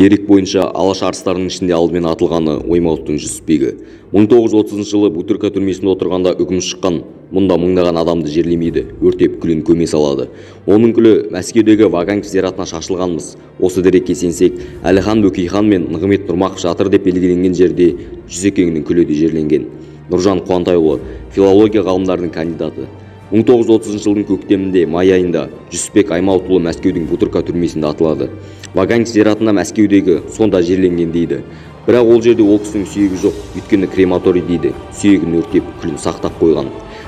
Дерек бойынша Алаш арыстарының ішінде алдымен атылғаны Оймауыттың Жүсіпбегі. 1930 жылы Бутырка түрмесінде отырғанда үкім шыққан. Мұнда мыңдаған адамды жерлемейді, өртеп күлін көме салады. Оның күлі Мәскеудегі Ваганьковск зиратына шашылғанбыз. Осы дерекке сенсек, Әлихан Бөкейхан мен Нығымет Нұрмақов жатыр деп белгіленген жерде Жүсекеңнің күлі де жерленген. Нұржан Қуантайұлы, филология ғалымдарының кандидаты. 1930 жылдың көктемінде май айында Жүсіпбек Аймауытұлы Мәскеудің Бутырка түрмесінде атылады. Ваганьковск зиратына Мәскеудегі сонда жерленген дейді. Бірақ ол жерде ол кісінің сүйегі жоқ, өйткені крематорий дейді. Сүйегін өртеп, күлін сақтап қойған.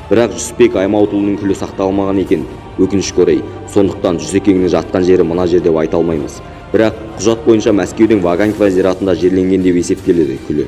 Бірақ Жүсіпбек Аймауытұлының күлі сақталмаған екен, өкінішке орай. Сондықтан Жүсекеңнің жатқан жері мына жер деп айта алмаймыз. Бірақ құжат бойынша Мәскеудің Ваганьковск зиратында жерленген деп есептеледі күлі.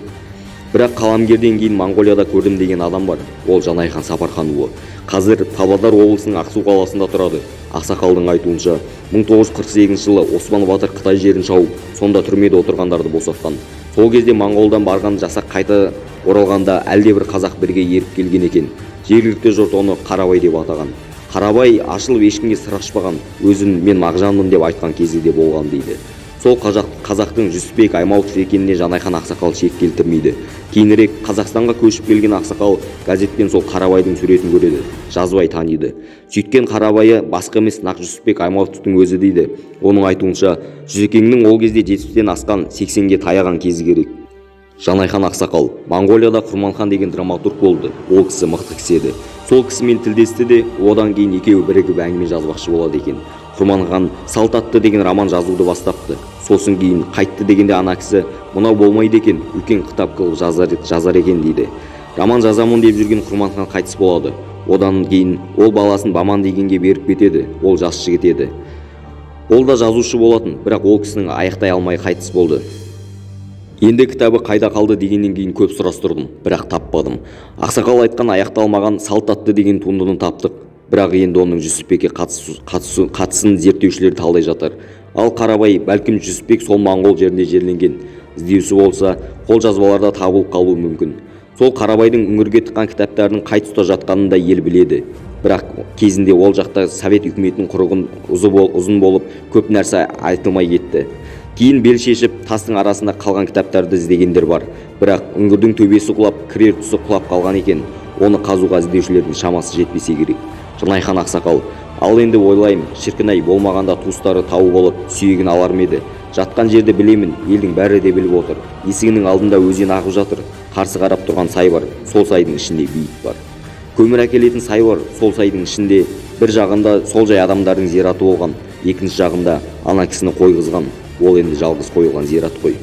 Бірақ қаламгерден кейін Моңғолияда көрдім деген адам бар. Ол Жанайхан Сапарханұлы. Қазір Павлодар облысының Ақсу қаласында тұрады. Ақсақалдың айтуынша, 1948 жылы Осман Батыр Қытай жерін шауып, сонда түрмеде отырғандарды босатқан. Сол кезде Моңғолдан барған жасақ қайта оралғанда әлде бір қазақ бірге еріп келген екен. Жергілікті жұрт оны Қарабай деп атаған. Қарабай ашылып ешкімге сыр ашпаған, өзін мен Мағжанмын деп айтқан кезі де болған дейді. Сол қазақтың Жүсіпбек Аймауытов екеніне Жанайхан ақсақал шек келтірмейді. Кейінірек Қазақстанға көшіп келген ақсақал газеттен сол Қарабайдың суретін көреді, жазбай таниды. Сөйткен Қарабайы басқа емес нақ Жүсіпбек Аймауытовтың өзі дейді. Оның айтуынша, Жүсекеңнің ол кезде 70-тен асқан 80-ге таяған кезі керек. Жанайхан ақсақал Моңғолияда Құрманхан деген драматург болды. Ол кісі мықты кісі еді. Сол кісімен тілдесті де, одан кейін екеуі бірігіп әңгіме жазбақшы болады екен. Құрманхан Салт атты деген роман жазуды бастапты. Сосын кейін қайтты дегенде ана кісі мынау болмайды екен, үлкен кітап қылып жазар екен дейді. Роман жазамын деп жүрген Құрманхан қайтыс болады. Одан кейін ол баласын Баман дегенге беріп кетеді. Ол жас жігіт еді. Ол да жазушы болатын, бірақ ол кісінің аяқтай алмай қайтыс болды. Енді кітабы қайда қалды дегеннен кейін көп сұрастырдым, бірақ таппадым. Ақсақал айтқан аяқталмаған Салт атты деген туындыны таптық. Бірақ енді оның Жүсіпбекке қатысын зерттеушілер талдай жатыр. Ал Қарабай бәлкім Жүсіпбек сол Моңғол жерінде жерленген. Іздеуші болса, қолжазбаларда табылып қалуы мүмкін. Сол Қарабайдың үңірге тыққан кітаптарының қай тұста жатқанын да ел біледі. Бірақ кезінде ол жақта Совет үкіметінің құрығы ұзын болып, көп нәрсе айтылмай кетті. Кейін бел шешіп, тастың арасында қалған кітаптарды іздегендер бар. Бірақ үңгірдің төбесі құлап, кірер тұсы құлап қалған екен. Оны қазуға іздеушілердің шамасы жетпесе керек. Жанайхан ақсақал, ал енді ойлаймын, шіркін-ай, болмағанда туыстары тауып алып, сүйегін алар ма еді? Жатқан жерді білемін, елдің бәрі де біліп отыр. Есігінің алдында өзен ағып жатыр. Қарсы қарап тұрған сай бар, сол сайдың ішінде бейіт бар. Көмір әкелетін сай бар, сол сайдың ішінде. Бір жағында сол жай адамдардың зираты болған, екінші жағында ана кісіні қойғызған. Ол енді жалғыз қойылған зират қой.